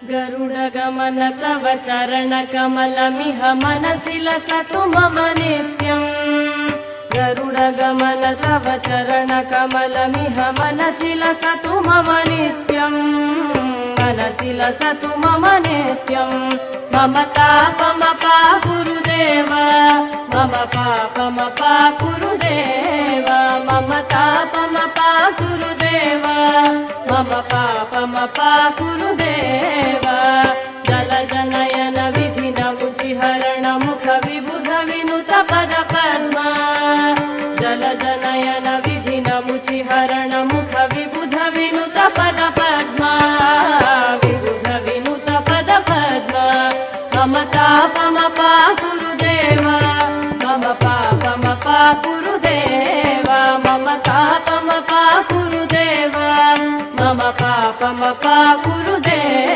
गरुडगमन तव चरणकमलमिह मनसि लसतु मम नित्यम् गरुडगमन तव चरणकमलमिह मनसि लसतु मम नित्यम् मनसि लसतु मम नित्यम् मम तापमपा गुरुदेव मम पापमपा गुरुदेव मम तापमपा गुरुदेव मम पापमपा गुरुदेव जलजनयन विधिन मुचिहरण मुख विबुध विनुत पद पद्मा जलजनयन विधिन मुचिहरण मुख विबुध विनुत पद पद्मा विबुध विनुत पद पद्मा मम तापमपा गुरुदेव मम पापमपा गुरुदेव मम तापमपा गुरुदेव मम पापमपा गुरुदेव।